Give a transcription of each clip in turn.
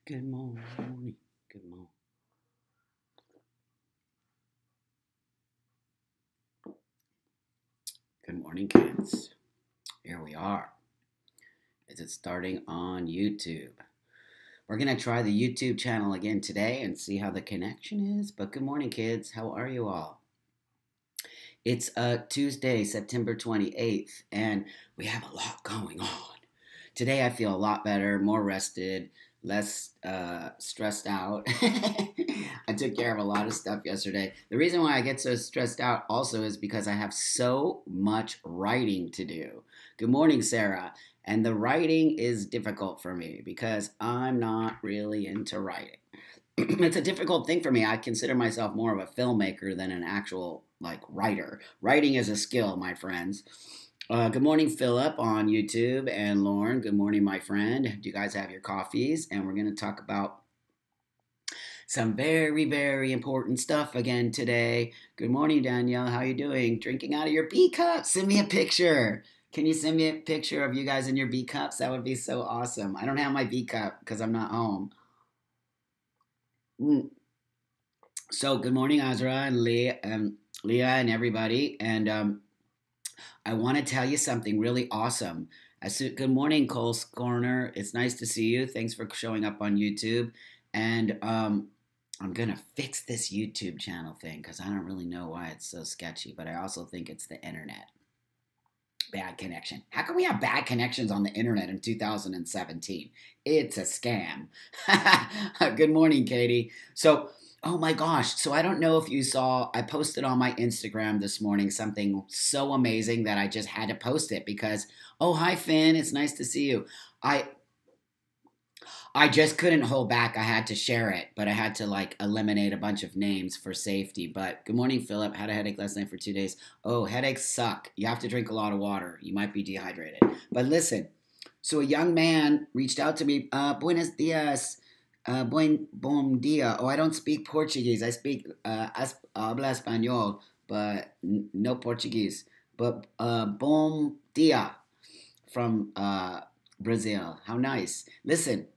Good morning. Good morning. Good morning, kids. Here we are. Is it starting on YouTube? We're going to try the YouTube channel again today and see how the connection is. But good morning, kids. How are you all? It's Tuesday, September 28th, and we have a lot going on. Today I feel a lot better, more rested, less stressed out. I took care of a lot of stuff yesterday. The reason why I get so stressed out also is because I have so much writing to do. Good morning, Sarah. And the writing is difficult for me because I'm not really into writing. It's a difficult thing for me. I consider myself more of a filmmaker than an actual writer. Writing is a skill, my friends. Good morning, Philip on YouTube, and Lauren. Good morning, my friend. Do you guys have your coffees? And we're going to talk about some very, very important stuff again today. Good morning, Danielle. How are you doing? Drinking out of your B cup. Send me a picture. Can you send me a picture of you guys in your B cups? That would be so awesome. I don't have my B cup because I'm not home. So good morning, Azra and Leah and everybody. And I want to tell you something really awesome. Good morning, Cole Scorner. It's nice to see you. Thanks for showing up on YouTube. And I'm going to fix this YouTube channel thing because I don't really know why it's so sketchy, but I also think it's the internet. Bad connection. How can we have bad connections on the internet in 2017? It's a scam. Good morning, Katie. So, oh my gosh. So I don't know if you saw, I posted on my Instagram this morning something so amazing that I just had to post it because, oh, hi, Finn. It's nice to see you. I just couldn't hold back. I had to share it, but I had to eliminate a bunch of names for safety. But good morning, Philip. Had a headache last night for 2 days. Oh, headaches suck. You have to drink a lot of water. You might be dehydrated. But listen, so a young man reached out to me. Buenos dias. Bom dia. Oh, I don't speak Portuguese. I speak habla español, but no Portuguese. But bom dia from Brazil. How nice. Listen.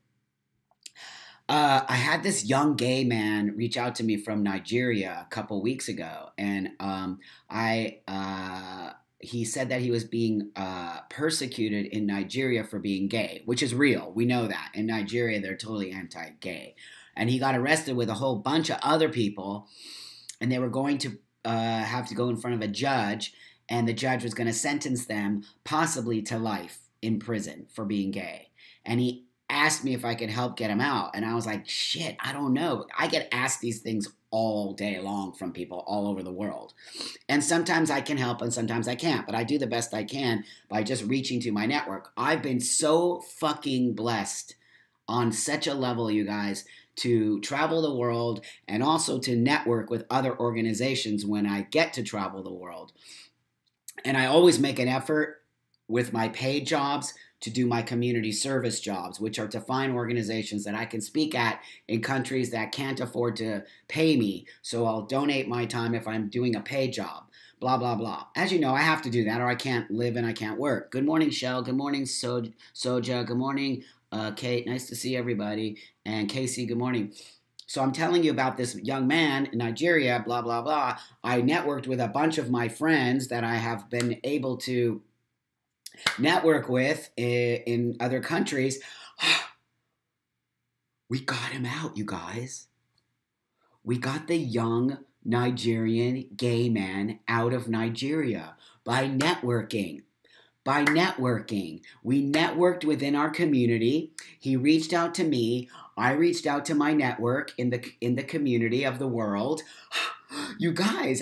I had this young gay man reach out to me from Nigeria a couple weeks ago, and he said that he was being persecuted in Nigeria for being gay, which is real. We know that. In Nigeria, they're totally anti-gay. And he got arrested with a whole bunch of other people, and they were going to have to go in front of a judge, and the judge was going to sentence them possibly to life in prison for being gay. And he asked me if I could help get him out. And I was like, shit, I don't know. I get asked these things all day long from people all over the world. And sometimes I can help and sometimes I can't. But I do the best I can by just reaching to my network. I've been so fucking blessed on such a level, you guys, to travel the world and also to network with other organizations when I get to travel the world. And I always make an effort with my paid jobs to do my community service jobs, which are to find organizations that I can speak at in countries that can't afford to pay me. So I'll donate my time if I'm doing a paid job, blah, blah, blah. As you know, I have to do that or I can't live and I can't work. Good morning, Shell. Good morning, Soja. Good morning, Kate. Nice to see everybody. And Casey, good morning. So I'm telling you about this young man in Nigeria, blah, blah, blah. I networked with a bunch of my friends that I have been able to network with in other countries. We got him out, you guys. We got the young Nigerian gay man out of Nigeria by networking. By networking. We networked within our community. He reached out to me. I reached out to my network in the community of the world. You guys,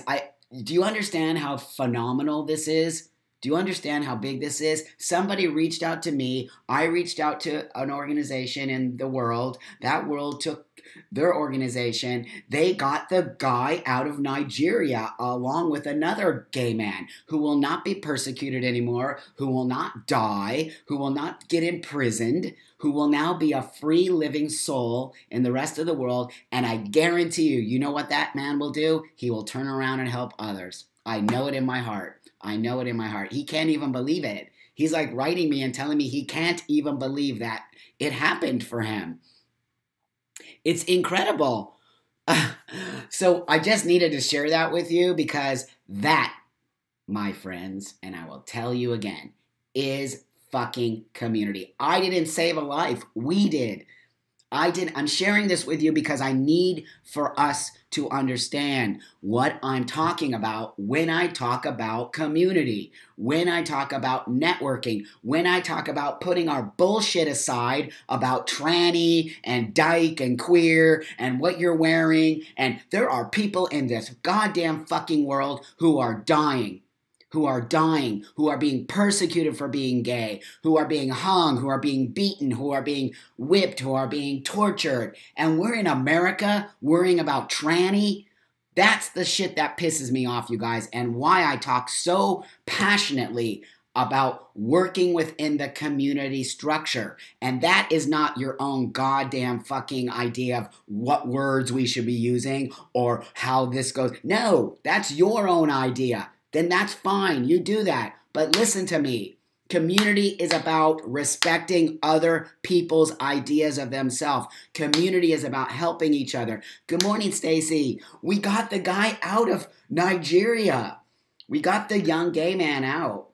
do you understand how phenomenal this is? Do you understand how big this is? Somebody reached out to me. I reached out to an organization in the world. That world took their organization. They got the guy out of Nigeria along with another gay man who will not be persecuted anymore, who will not die, who will not get imprisoned, who will now be a free living soul in the rest of the world. And I guarantee you, you know what that man will do? He will turn around and help others. I know it in my heart. I know it in my heart. He can't even believe it. He's like writing me and telling me he can't even believe that it happened for him. It's incredible. So I just needed to share that with you because that, my friends, and I will tell you again, is fucking community. I didn't save a life. We did. I did. I'm sharing this with you because I need for us to understand what I'm talking about when I talk about community, when I talk about networking, when I talk about putting our bullshit aside about tranny and dyke and queer and what you're wearing. And there are people in this goddamn fucking world who are dying, who are being persecuted for being gay, who are being hung, who are being beaten, who are being whipped, who are being tortured. And we're in America worrying about tranny. That's the shit that pisses me off, you guys, and why I talk so passionately about working within the community structure. And that is not your own goddamn fucking idea of what words we should be using or how this goes. No, that's your own idea. Then that's fine. You do that. But listen to me. Community is about respecting other people's ideas of themselves. Community is about helping each other. Good morning, Stacy. We got the guy out of Nigeria. We got the young gay man out.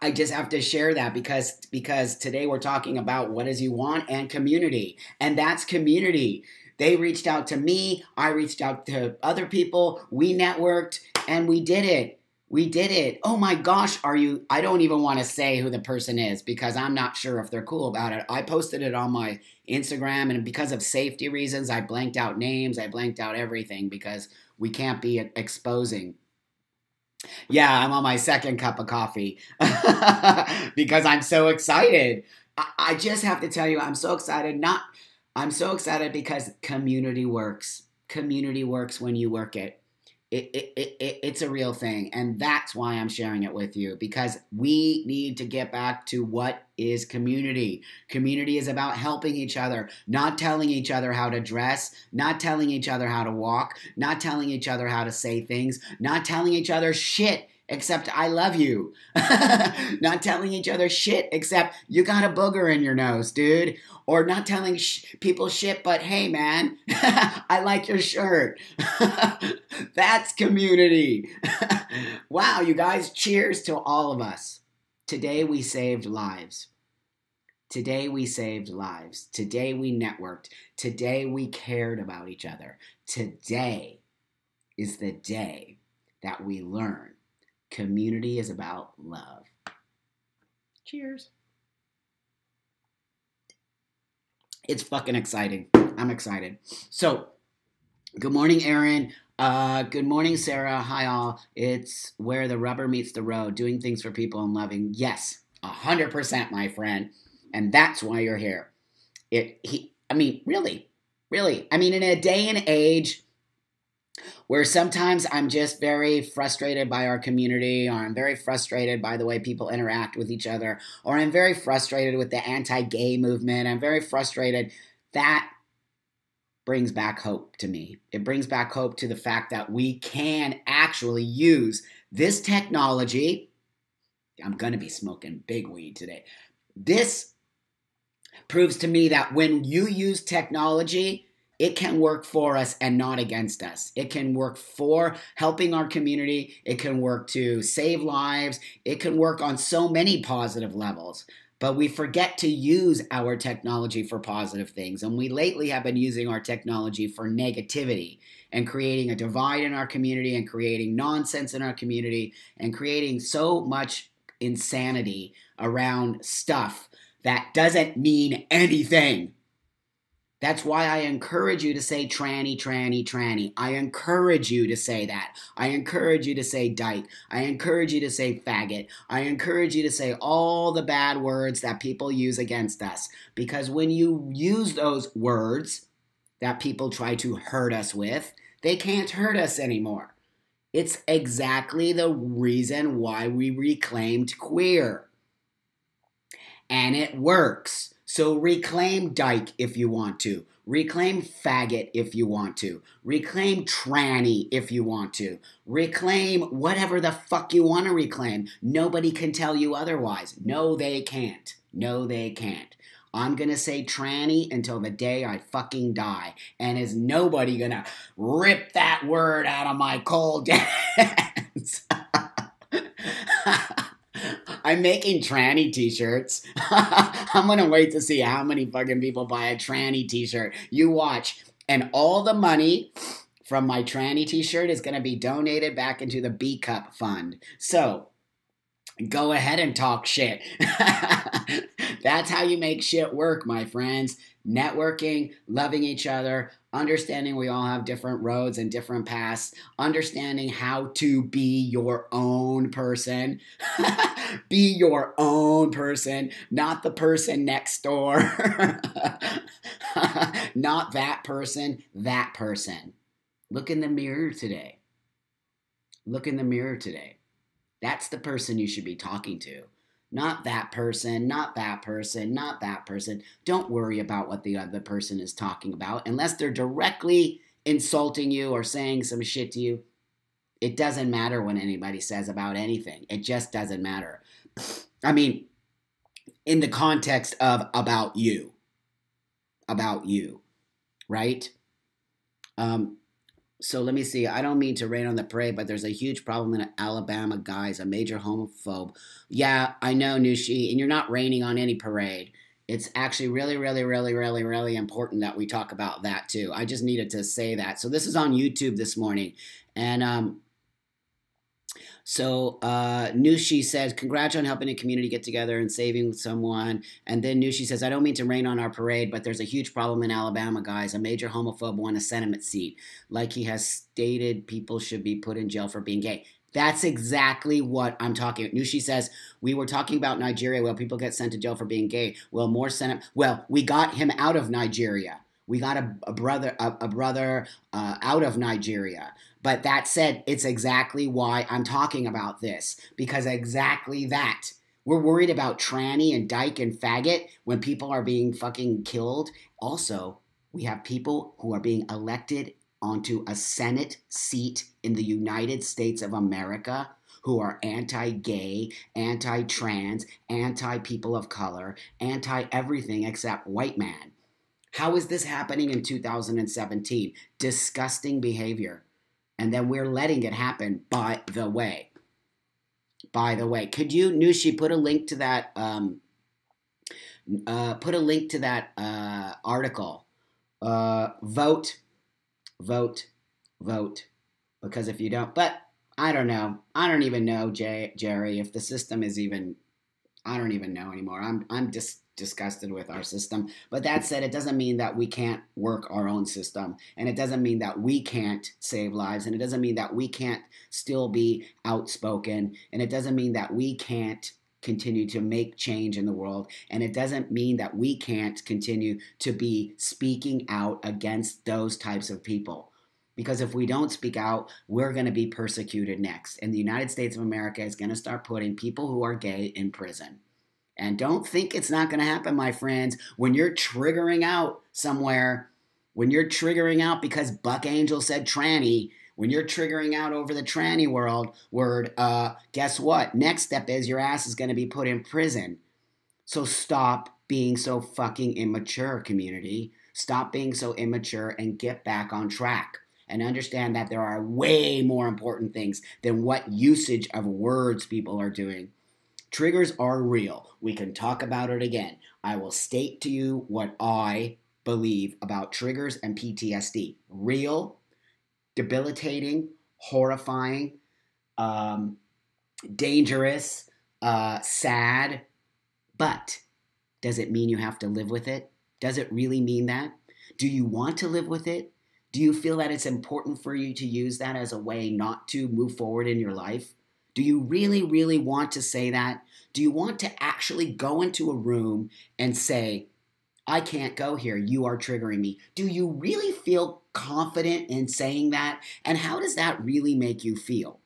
I just have to share that because today we're talking about what does he want and community. And that's community. They reached out to me. I reached out to other people. We networked and we did it. We did it. Oh my gosh, I don't even want to say who the person is because I'm not sure if they're cool about it. I posted it on my Instagram and because of safety reasons, I blanked out names. I blanked out everything because we can't be exposing. Yeah, I'm on my second cup of coffee because I'm so excited. I just have to tell you, I'm so excited. I'm so excited because community works. Community works when you work it. It's a real thing. And that's why I'm sharing it with you because we need to get back to what is community. Community is about helping each other, not telling each other how to dress, not telling each other how to walk, not telling each other how to say things, not telling each other shit except I love you. Not telling each other shit except you got a booger in your nose, dude. Or not telling people shit, but hey, man, I like your shirt. That's community. Wow, you guys, cheers to all of us. Today we saved lives. Today we saved lives. Today we networked. Today we cared about each other. Today is the day that we learn community is about love. Cheers. It's fucking exciting. I'm excited. So, good morning, Aaron. Good morning, Sarah. Hi, all. It's where the rubber meets the road, doing things for people and loving. Yes, 100%, my friend. And that's why you're here. Really. I mean, in a day and age where sometimes I'm just very frustrated by our community, or I'm very frustrated by the way people interact with each other, or I'm very frustrated with the anti-gay movement. I'm very frustrated. That brings back hope to me. It brings back hope to the fact that we can actually use this technology. I'm going to be smoking big weed today. This proves to me that when you use technology, it can work for us and not against us. It can work for helping our community. It can work to save lives. It can work on so many positive levels. But we forget to use our technology for positive things. And we lately have been using our technology for negativity and creating a divide in our community and creating nonsense in our community and creating so much insanity around stuff that doesn't mean anything. That's why I encourage you to say tranny, tranny, tranny. I encourage you to say that. I encourage you to say dyke. I encourage you to say faggot. I encourage you to say all the bad words that people use against us. Because when you use those words that people try to hurt us with, they can't hurt us anymore. It's exactly the reason why we reclaimed queer. And it works. So reclaim dyke if you want to. Reclaim faggot if you want to. Reclaim tranny if you want to. Reclaim whatever the fuck you want to reclaim. Nobody can tell you otherwise. No, they can't. No, they can't. I'm going to say tranny until the day I fucking die. And is nobody going to rip that word out of my cold hands? I'm making tranny t-shirts. I'm going to wait to see how many fucking people buy a tranny t-shirt. You watch. And all the money from my tranny t-shirt is going to be donated back into the B Cup Fund. So, go ahead and talk shit. That's how you make shit work, my friends. Networking, loving each other, understanding we all have different roads and different paths, understanding how to be your own person. Be your own person, not the person next door. Not that person, that person. Look in the mirror today. Look in the mirror today. That's the person you should be talking to. Not that person, not that person, not that person. Don't worry about what the other person is talking about unless they're directly insulting you or saying some shit to you. It doesn't matter what anybody says about anything. It just doesn't matter. I mean, in the context of about you, right? So let me see. I don't mean to rain on the parade, but there's a huge problem in Alabama, guys. A major homophobe. Yeah, I know, Nushi, and you're not raining on any parade. It's actually really, really, really, really, really important that we talk about that too. I just needed to say that. So this is on YouTube this morning, and Nushi says, congrats on helping a community get together and saving someone. And then Nushi says, I don't mean to rain on our parade, but there's a huge problem in Alabama, guys. A major homophobe won a Senate seat. Like he has stated, people should be put in jail for being gay. That's exactly what I'm talking about. Nushi says, we were talking about Nigeria. Well, people get sent to jail for being gay. Well, more Senate. Well, we got him out of Nigeria. We got a brother out of Nigeria. But that said, it's exactly why I'm talking about this. Because exactly that. We're worried about tranny and dyke and faggot when people are being fucking killed. Also, we have people who are being elected onto a Senate seat in the United States of America who are anti-gay, anti-trans, anti-people of color, anti-everything except white man. How is this happening in 2017? Disgusting behavior. And then we're letting it happen, by the way. By the way, could you, Nushi, put a link to that, article. Vote. Because if you don't, but I don't know. I don't even know, Jerry, if the system is even, I don't even know anymore. I'm just disgusted with our system. But that said, it doesn't mean that we can't work our own system. And it doesn't mean that we can't save lives. And it doesn't mean that we can't still be outspoken. And it doesn't mean that we can't continue to make change in the world. And it doesn't mean that we can't continue to be speaking out against those types of people. Because if we don't speak out, we're going to be persecuted next. And the United States of America is going to start putting people who are gay in prison. And don't think it's not going to happen, my friends. When you're triggering out somewhere, when you're triggering out because Buck Angel said tranny, when you're triggering out over the tranny word, guess what? Next step is your ass is going to be put in prison. So stop being so fucking immature, community. Stop being so immature and get back on track. And understand that there are way more important things than what usage of words people are doing. Triggers are real. We can talk about it again. I will state to you what I believe about triggers and PTSD. Real, debilitating, horrifying, dangerous, sad. But does it mean you have to live with it? Does it really mean that? Do you want to live with it? Do you feel that it's important for you to use that as a way not to move forward in your life? Do you really, really want to say that? Do you want to actually go into a room and say, I can't go here, you are triggering me? Do you really feel confident in saying that? And how does that really make you feel?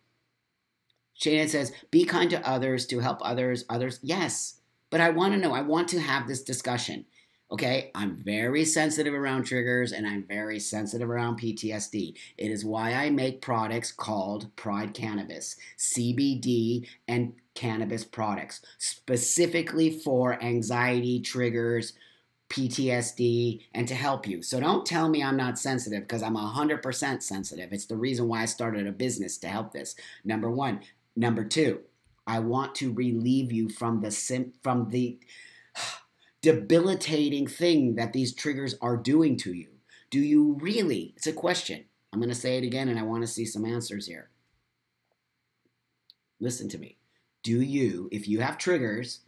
Shannon says, be kind to others to help others. Yes, but I want to know, I want to have this discussion. Okay, I'm very sensitive around triggers and I'm very sensitive around PTSD. It is why I make products called Pride Cannabis, CBD and cannabis products, specifically for anxiety triggers, PTSD, and to help you. So don't tell me I'm not sensitive, because I'm 100% sensitive. It's the reason why I started a business, to help this. Number one. Number two, I want to relieve you from the debilitating thing that these triggers are doing to you. Do you really? It's a question. I'm going to say it again, and I want to see some answers here. Listen to me. Do you, if you have triggers,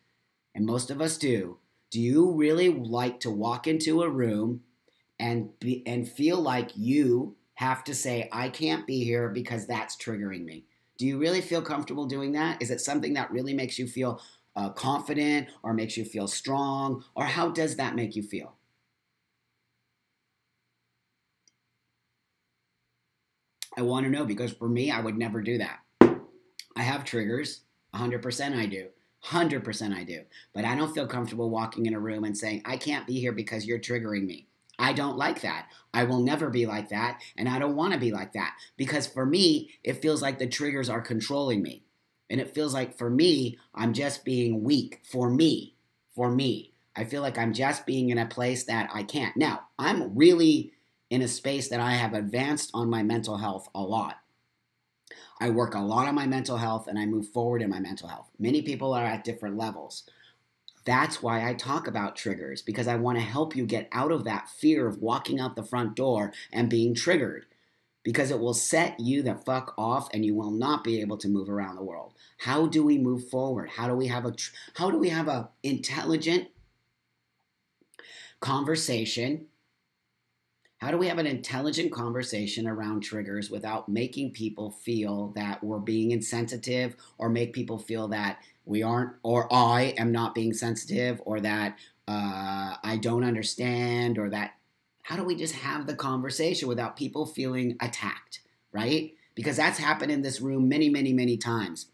and most of us do you really like to walk into a room and feel like you have to say, I can't be here because that's triggering me? Do you really feel comfortable doing that? Is it something that really makes you feel confident, or makes you feel strong? Or how does that make you feel? I want to know, because for me, I would never do that. I have triggers. 100% I do. 100% I do. But I don't feel comfortable walking in a room and saying, I can't be here because you're triggering me. I don't like that. I will never be like that, and I don't want to be like that, because for me, it feels like the triggers are controlling me. And it feels like, for me, I'm just being weak. For me. I feel like I'm just being in a place that I can't. Now, I'm really in a space that I have advanced on my mental health a lot. I work a lot on my mental health, and I move forward in my mental health. Many people are at different levels. That's why I talk about triggers, because I want to help you get out of that fear of walking out the front door and being triggered, because it will set you the fuck off, and you will not be able to move around the world. How do we move forward? How do we have a intelligent conversation? How do we have an intelligent conversation around triggers without making people feel that we're being insensitive, or make people feel that we aren't, or I am not being sensitive, or that I don't understand, or that, how do we just have the conversation without people feeling attacked, right? Because that's happened in this room many, many, many times.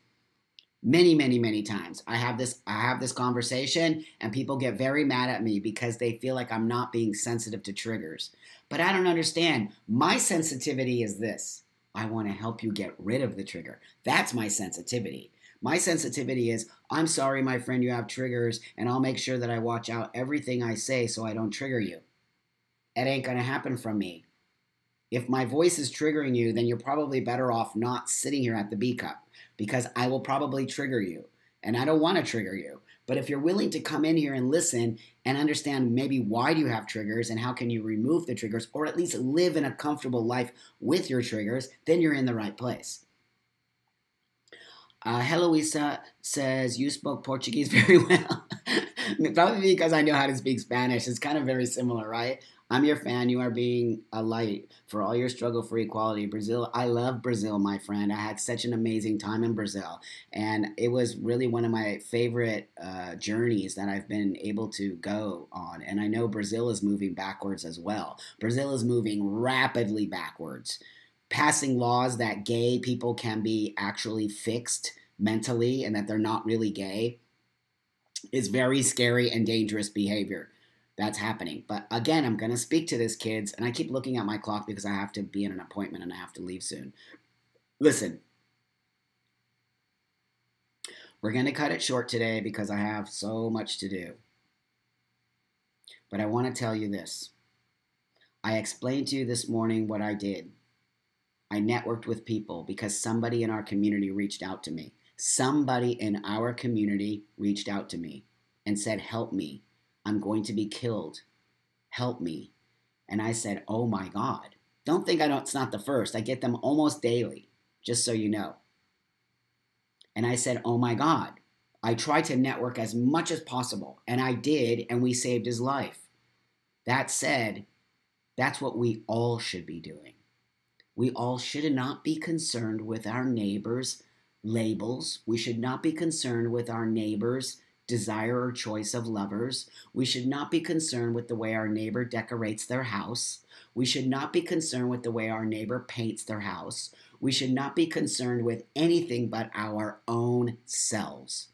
Many, many, many times. I have this conversation, and people get very mad at me because they feel like I'm not being sensitive to triggers. But I don't understand. My sensitivity is this. I want to help you get rid of the trigger. That's my sensitivity. My sensitivity is, I'm sorry, my friend, you have triggers, and I'll make sure that I watch out everything I say so I don't trigger you. It ain't going to happen from me. If my voice is triggering you, then you're probably better off not sitting here at the B cup, because I will probably trigger you, and I don't want to trigger you. But if you're willing to come in here and listen and understand maybe why do you have triggers and how can you remove the triggers, or at least live in a comfortable life with your triggers, then you're in the right place. Heloisa says, you spoke Portuguese very well. Probably because I know how to speak Spanish. It's kind of very similar, right? I'm your fan. You are being a light for all your struggle for equality. Brazil, I love Brazil, my friend. I had such an amazing time in Brazil. And it was really one of my favorite journeys that I've been able to go on. And I know Brazil is moving backwards as well. Brazil is moving rapidly backwards, passing laws that gay people can be actually fixed mentally and that they're not really gay is very scary and dangerous behavior that's happening. But again, I'm going to speak to this, kids, and I keep looking at my clock because I have to be in an appointment and I have to leave soon. Listen, we're going to cut it short today because I have so much to do. But I want to tell you this. I explained to you this morning what I did. I networked with people because somebody in our community reached out to me. Somebody in our community reached out to me and said, help me. I'm going to be killed. Help me. And I said, oh my God. Don't think it's not the first. I get them almost daily, just so you know. And I said, oh my God. I tried to network as much as possible. And I did, and we saved his life. That said, that's what we all should be doing. We all should not be concerned with our neighbors' labels. We should not be concerned with our neighbors' desire or choice of lovers. We should not be concerned with the way our neighbor decorates their house. We should not be concerned with the way our neighbor paints their house. We should not be concerned with anything but our own selves.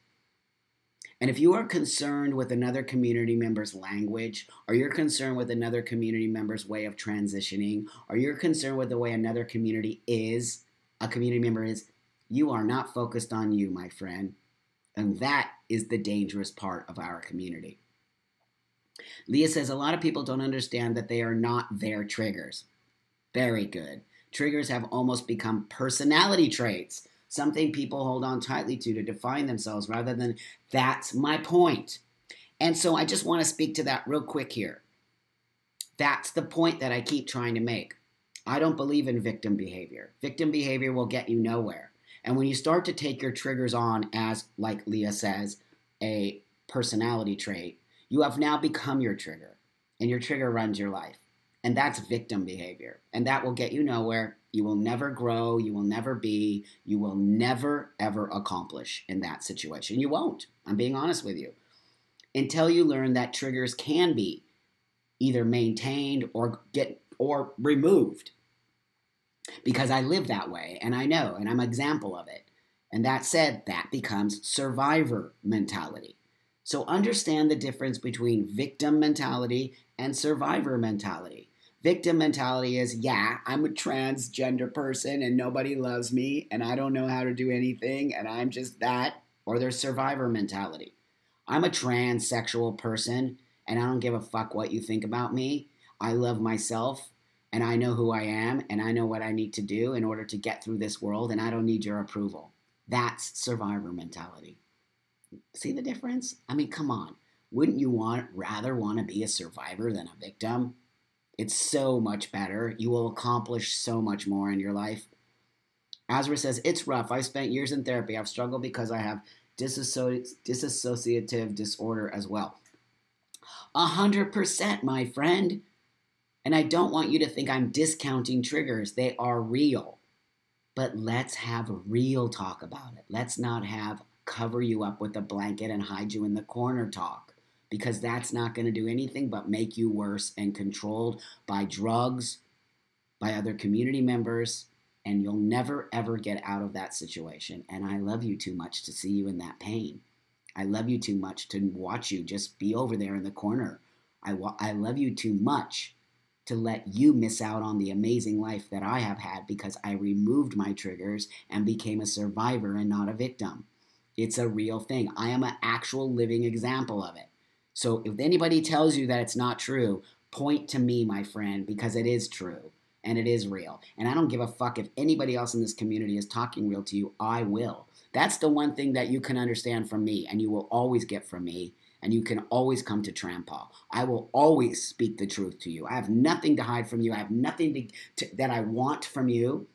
And if you are concerned with another community member's language, or you're concerned with another community member's way of transitioning, or you're concerned with the way another community member is, you are not focused on you, my friend. And that is the dangerous part of our community. Leah says a lot of people don't understand that they are not their triggers. Very good. Triggers have almost become personality traits, something people hold on tightly to define themselves rather than that's my point. And so I just want to speak to that real quick here. That's the point that I keep trying to make. I don't believe in victim behavior. Victim behavior will get you nowhere. And when you start to take your triggers on as, like Leah says, a personality trait, you have now become your trigger, and your trigger runs your life. And that's victim behavior. And that will get you nowhere. You will never grow. You will never be. You will never, ever accomplish in that situation. You won't. I'm being honest with you. Until you learn that triggers can be either maintained or removed. Because I live that way, and I know, and I'm an example of it. And that said, that becomes survivor mentality. So understand the difference between victim mentality and survivor mentality. Victim mentality is, yeah, I'm a transgender person and nobody loves me and I don't know how to do anything and I'm just that. Or there's survivor mentality. I'm a transsexual person and I don't give a fuck what you think about me. I love myself and I know who I am and I know what I need to do in order to get through this world and I don't need your approval. That's survivor mentality. See the difference? I mean, come on. Wouldn't you rather want to be a survivor than a victim? It's so much better. You will accomplish so much more in your life. Azra says, it's rough. I spent years in therapy. I've struggled because I have dissociative disorder as well. 100%, my friend. And I don't want you to think I'm discounting triggers. They are real. But let's have real talk about it. Let's not have cover you up with a blanket and hide you in the corner talk, because that's not going to do anything but make you worse and controlled by drugs, by other community members, and you'll never ever get out of that situation. And I love you too much to see you in that pain. I love you too much to watch you just be over there in the corner. I love you too much to let you miss out on the amazing life that I have had because I removed my triggers and became a survivor and not a victim. It's a real thing. I am an actual living example of it. So if anybody tells you that it's not true, point to me, my friend, because it is true and it is real. And I don't give a fuck if anybody else in this community is talking real to you. I will. That's the one thing that you can understand from me and you will always get from me. And you can always come to Trampol. I will always speak the truth to you. I have nothing to hide from you. I have nothing that I want from you.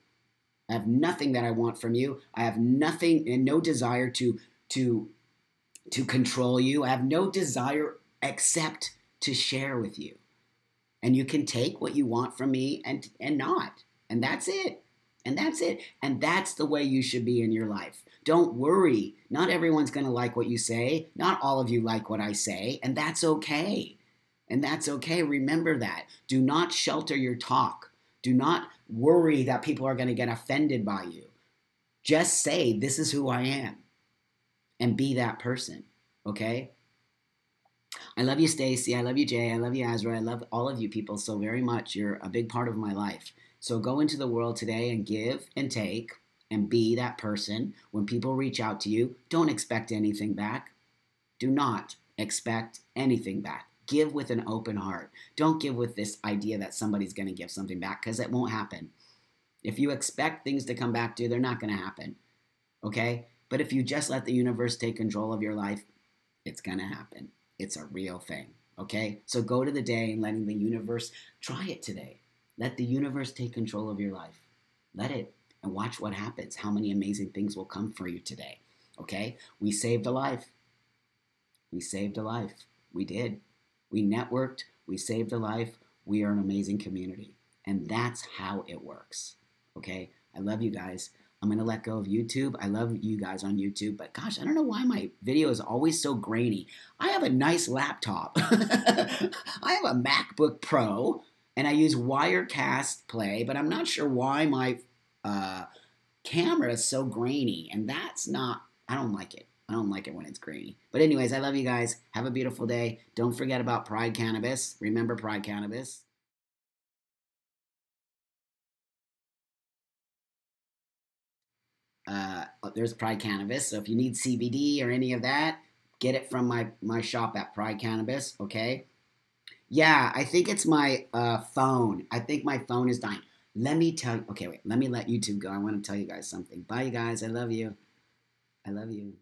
I have nothing that I want from you. I have nothing and no desire to control you. I have no desire except to share with you. And you can take what you want from me and not. And that's it. And that's it. And that's the way you should be in your life. Don't worry. Not everyone's going to like what you say. Not all of you like what I say. And that's okay. And that's okay. Remember that. Do not shelter your talk. Do not worry that people are going to get offended by you. Just say, this is who I am. And be that person. Okay? I love you, Stacy. I love you, Jay. I love you, Azra. I love all of you people so very much. You're a big part of my life. So go into the world today and give and take and be that person. When people reach out to you, don't expect anything back. Do not expect anything back. Give with an open heart. Don't give with this idea that somebody's going to give something back, because it won't happen. If you expect things to come back to you, they're not going to happen. Okay? But if you just let the universe take control of your life, it's going to happen. It's a real thing. Okay? So go to the day and letting the universe try it today. Let the universe take control of your life. Let it. And watch what happens. How many amazing things will come for you today. Okay? We saved a life. We saved a life. We did. We networked. We saved a life. We are an amazing community. And that's how it works. Okay? I love you guys. I'm going to let go of YouTube. I love you guys on YouTube. But gosh, I don't know why my video is always so grainy. I have a nice laptop. I have a MacBook Pro. And I use Wirecast Play. But I'm not sure why my camera is so grainy. And that's not, I don't like it. I don't like it when it's grainy. But anyways, I love you guys. Have a beautiful day. Don't forget about Pride Cannabis. Remember Pride Cannabis. There's Pride Cannabis. So if you need CBD or any of that, get it from my shop at Pride Cannabis, okay? Yeah, I think it's my phone. I think my phone is dying. Let me tell you. Okay, wait. Let me let YouTube go. I want to tell you guys something. Bye, you guys. I love you. I love you.